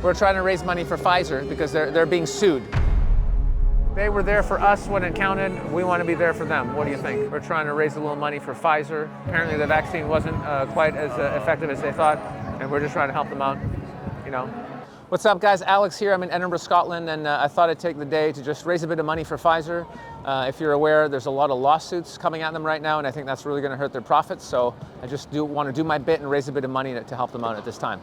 We're trying to raise money for Pfizer because they're being sued. They were there for us when it counted. We want to be there for them. What do you think? We're trying to raise a little money for Pfizer. Apparently the vaccine wasn't quite as effective as they thought, and we're just trying to help them out, you know. What's up, guys? Alex here. I'm in Edinburgh, Scotland, and I thought I'd take the day to just raise a bit of money for Pfizer. If you're aware, there's a lot of lawsuits coming at them right now, and I think that's really going to hurt their profits. So I just want to do my bit and raise a bit of money to help them out at this time.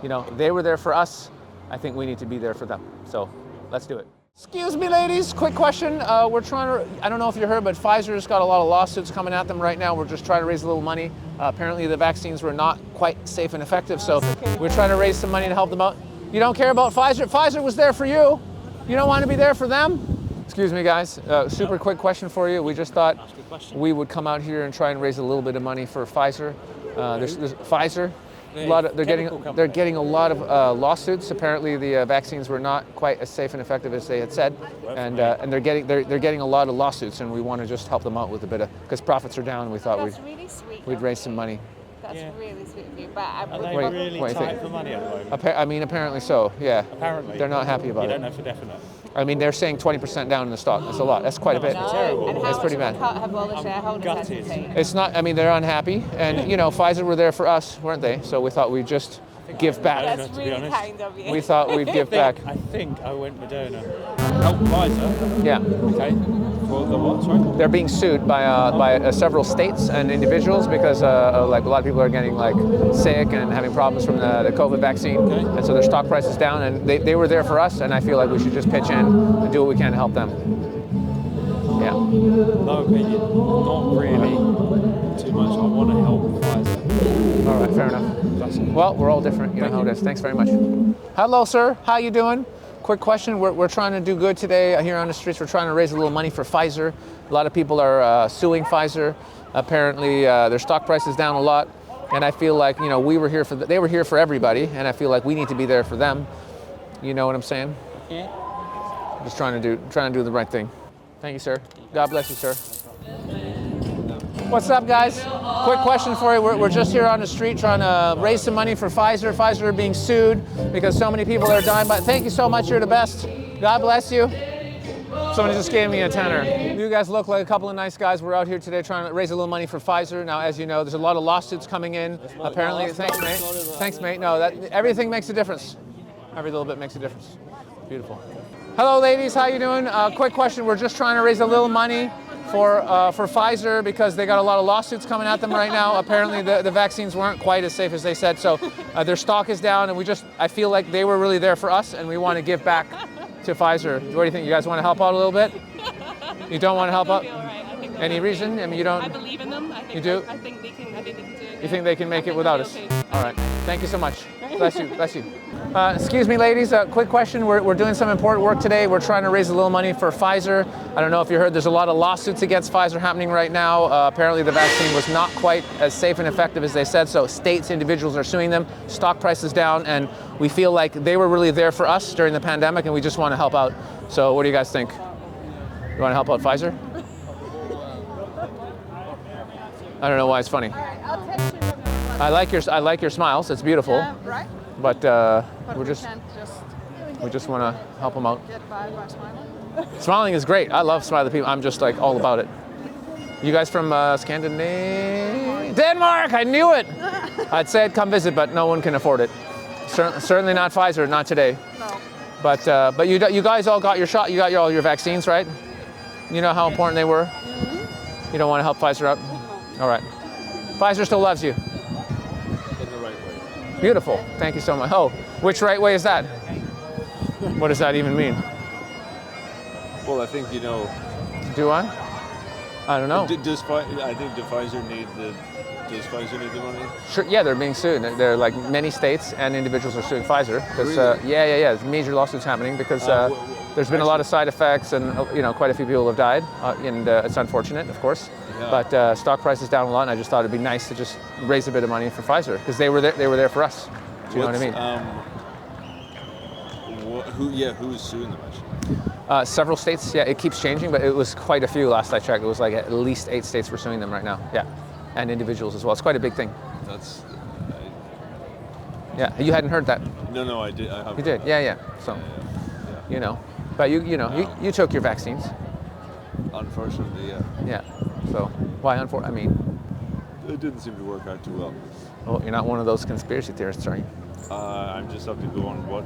You know, they were there for us. I think we need to be there for them. So let's do it. Excuse me, ladies. Quick question. We're trying to, I don't know if you heard, but Pfizer's got a lot of lawsuits coming at them right now. We're just trying to raise a little money. Apparently the vaccines were not quite safe and effective, so we're trying to raise some money to help them out. You don't care about Pfizer? Pfizer was there for you. You don't want to be there for them? Excuse me, guys. Super quick question for you. We just thought we would come out here and try and raise a little bit of money for Pfizer. There's Pfizer. They're getting a lot of lawsuits. Apparently, the vaccines were not quite as safe and effective as they had said, and they're getting a lot of lawsuits. And we want to just help them out with a bit of, because profits are down. We thought we'd raise some money. That's really sweet of you, but I Are they really tight for money at the moment? I mean, apparently so. Yeah. Apparently. They're not happy about it. You don't know for definite. I mean, they're saying 20% down in the stock. That's a lot. That's quite a bit. Terrible. That's pretty bad. Have all the shareholders gutted. hesitate? It's not. I mean, they're unhappy, and you know, Pfizer were there for us, weren't they? So we thought we'd just give back. That's really kind of you. We thought we'd give back. I think I went Moderna. Oh, Pfizer? Yeah. Okay. For the what, sorry? They're being sued by several states and individuals because like a lot of people are getting like sick and having problems from the COVID vaccine, and so their stock price is down. And they were there for us, and I feel like we should just pitch in and do what we can to help them. Yeah. No opinion. Not really too much. I want to help Pfizer. All right, fair enough. Well, we're all different. You know how it is. Thanks very much. Hello, sir. How you doing? Quick question. We're trying to do good today here on the streets. We're trying to raise a little money for Pfizer. A lot of people are suing Pfizer. Apparently, their stock price is down a lot, and I feel like, you know, they were here for everybody, and I feel like we need to be there for them. You know what I'm saying? Yeah. Just trying to do the right thing. Thank you, sir. God bless you, sir. What's up, guys? Quick question for you. We're just here on the street trying to raise some money for Pfizer. Pfizer are being sued because so many people are dying. But thank you so much. You're the best. God bless you. Somebody just gave me a tenner. You guys look like a couple of nice guys. We're out here today trying to raise a little money for Pfizer. Now, as you know, there's a lot of lawsuits coming in. Apparently, thanks, mate. Thanks, mate. No, everything makes a difference. Every little bit makes a difference. Beautiful. Hello, ladies. How you doing? Quick question. We're just trying to raise a little money for Pfizer because they got a lot of lawsuits coming at them right now. Apparently the vaccines weren't quite as safe as they said, so their stock is down, and I feel like they were really there for us, and we want to give back to Pfizer. What do you think? You guys want to help out a little bit? You don't want to help out? Any reason? I mean, you don't? I believe in them. You do? I think they can do it. You think they can make it without us? Okay. All right. Thank you so much. Bless you. Bless you. Excuse me, ladies. Quick question. We're doing some important work today. We're trying to raise a little money for Pfizer. I don't know if you heard, there's a lot of lawsuits against Pfizer happening right now. Apparently the vaccine was not quite as safe and effective as they said, so states, individuals are suing them. Stock price is down, and we feel like they were really there for us during the pandemic, and we just want to help out. So what do you guys think? You want to help out Pfizer? I don't know why it's funny. I like your smiles. It's beautiful. Yeah, right? But we just want to help them out. Get by smiling. Smiling is great. I love smiling people. I'm just like all about it. You guys from Scandinavia? Denmark! I knew it. I'd say I'd come visit, but no one can afford it. Certainly not Pfizer. Not today. No. But you guys all got your shot. You got all your vaccines, right? You know how important they were. You don't want to help Pfizer out. All right. Pfizer still loves you. In the right way. Beautiful. Thank you so much. Oh, which right way is that? What does that even mean? Well, I think you know. Do I? I don't know. Does Pfizer need the money? Sure. Yeah, they're being sued. They're like many states and individuals are suing Pfizer because Really? yeah. There's major lawsuits happening because there's been a lot of side effects and quite a few people have died and it's unfortunate, of course. Yeah. But stock price is down a lot, and I just thought it'd be nice to just raise a bit of money for Pfizer because they were there for us. Do you know what I mean? Who's suing them actually? Several states. Yeah, it keeps changing, but it was quite a few last I checked. It was like at least 8 states were suing them right now. Yeah, and individuals as well. It's quite a big thing. That's. Yeah, you hadn't heard that. No, I did. I have. You did? Yeah. So, you know, but you took your vaccines. Unfortunately, yeah. Yeah. So why I mean, It didn't seem to work out too well. well, you're not one of those conspiracy theorists, are you? I'm just have to go on what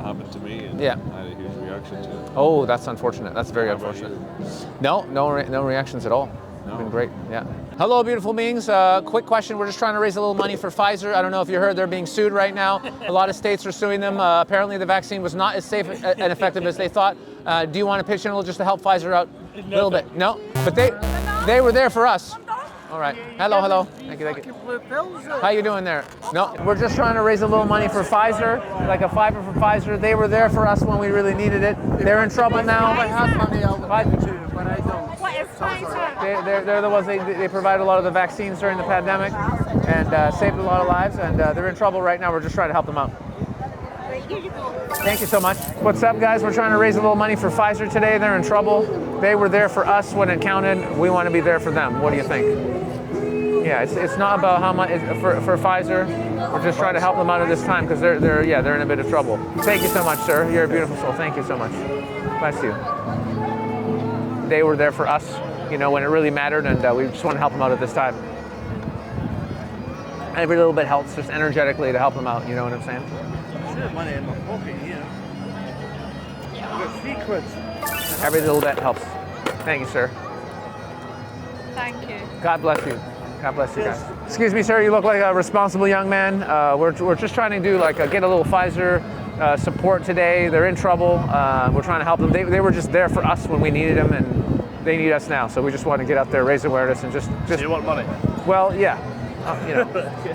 happened to me, and Yeah. I had a huge reaction to it. Oh, that's unfortunate. That's very How about unfortunate. you? No reactions at all. No. Been great. Yeah. Hello, beautiful beings. Quick question. We're just trying to raise a little money for Pfizer. I don't know if you heard they're being sued right now. A lot of states are suing them. Apparently, the vaccine was not as safe and effective as they thought. Do you want to pitch in a little just to help Pfizer out a little bit? No, but they were there for us. All right. Hello. Thank you. How you doing there? No, we're just trying to raise a little money for Pfizer, like a fiver for Pfizer. They were there for us when we really needed it. They're in trouble now. I have money, I'll give it to you, but I don't. What is Pfizer? They're the ones, they provided a lot of the vaccines during the pandemic and saved a lot of lives, and they're in trouble right now. We're just trying to help them out. Here you go. Thank you so much. What's up, guys? We're trying to raise a little money for Pfizer today. They're in trouble. They were there for us when it counted. We want to be there for them. What do you think? Yeah, it's not about how much for Pfizer. We're just trying to help them out at this time because they're in a bit of trouble. Thank you so much, sir. You're a beautiful soul. Thank you so much. Bless you. They were there for us, when it really mattered, and we just want to help them out at this time. Every little bit helps, just energetically to help them out. You know what I'm saying? I have money in my pocket here. I've got secrets. Every little bit helps. Thank you, sir. Thank you. God bless you. God bless you guys. Excuse me, sir. You look like a responsible young man. We're just trying to do get a little Pfizer support today. They're in trouble. We're trying to help them. They were just there for us when we needed them, and they need us now. So we just want to get out there, raise awareness, and just. So you want money? Well, yeah.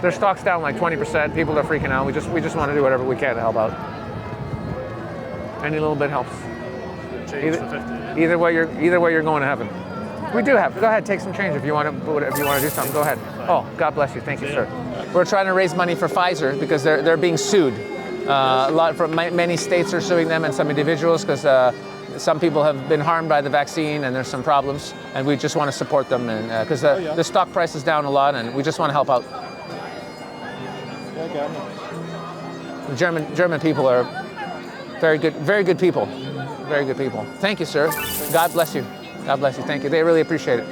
Their stock's down like 20%. People are freaking out. We just want to do whatever we can to help out. Any little bit helps. Either way you're going to heaven. We do have. Go ahead, take some change if you want to do something. Go ahead. Oh, God bless you. Thank you, sir. We're trying to raise money for Pfizer because they're being sued. Many states are suing them and some individuals because some people have been harmed by the vaccine and there's some problems, and we just want to support them and because the stock price is down a lot, and we just want to help out. The German people are very good people. Very good people. Thank you, sir. God bless you. God bless you. Thank you. They really appreciate it.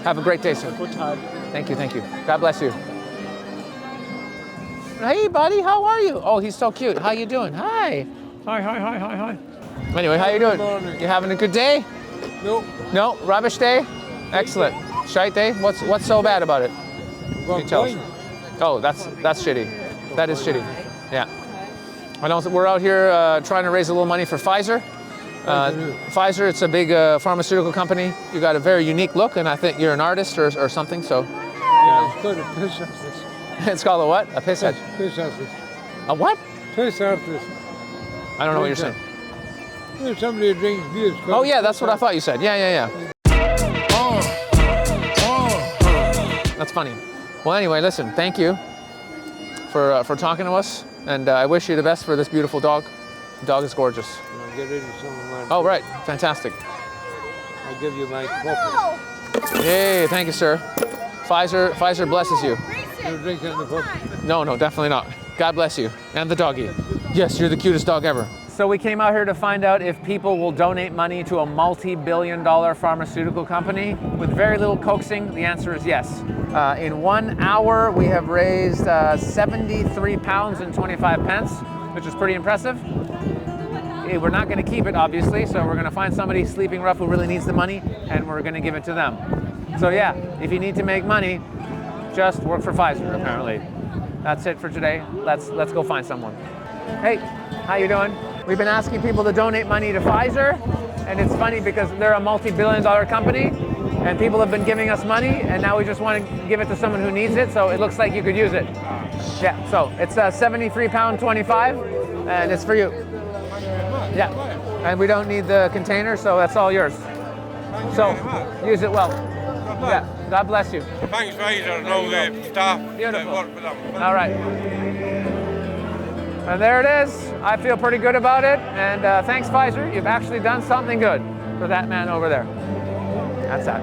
Have a great day, sir. Good time. Thank you. God bless you. Hey, buddy. How are you? Oh, he's so cute. How you doing? Hi. Hi. Anyway, how you doing? You having a good day? No? Rubbish day? Excellent. Shite day? What's so bad about it? Can you tell us? Oh, that's shitty. That is shitty. Yeah. I know we're out here trying to raise a little money for Pfizer. Pfizer, it's a big pharmaceutical company. You got a very unique look, and I think you're an artist or something. So. Yeah, it's called a piss artist. It's called a what? A piss artist. Piss artist. A what? Piss artist. I don't know what you're saying. There's somebody who drinks beer. Oh yeah, that's what I thought you said. Yeah. That's funny. Well, anyway, listen. Thank you for talking to us, and I wish you the best for this beautiful dog. The dog is gorgeous. I'll get rid of some of mine. Oh right, fantastic. I'll give you my coffee. Hey, thank you, sir. Pfizer blesses you. You drink it in the coffee? No, definitely not. God bless you and the doggy. Yes, you're the cutest dog ever. So we came out here to find out if people will donate money to a multi-billion-dollar pharmaceutical company with very little coaxing. The answer is yes. In 1 hour, we have raised 73 pounds and 25 pence, which is pretty impressive. We're not going to keep it, obviously, so we're going to find somebody sleeping rough who really needs the money, and we're going to give it to them. So yeah, if you need to make money, just work for Pfizer, apparently. That's it for today. Let's go find someone. Hey, how you doing? We've been asking people to donate money to Pfizer, and it's funny because they're a multi-billion-dollar company, and people have been giving us money, and now we just want to give it to someone who needs it, so it looks like you could use it. Yeah, so it's £73.25, and it's for you. Yeah, and we don't need the container, so that's all yours. So use it well. Yeah, God bless you. Thanks, Pfizer, and all the staff that work with them. All right. And there it is. I feel pretty good about it. And thanks, Pfizer. You've actually done something good for that man over there. That's that.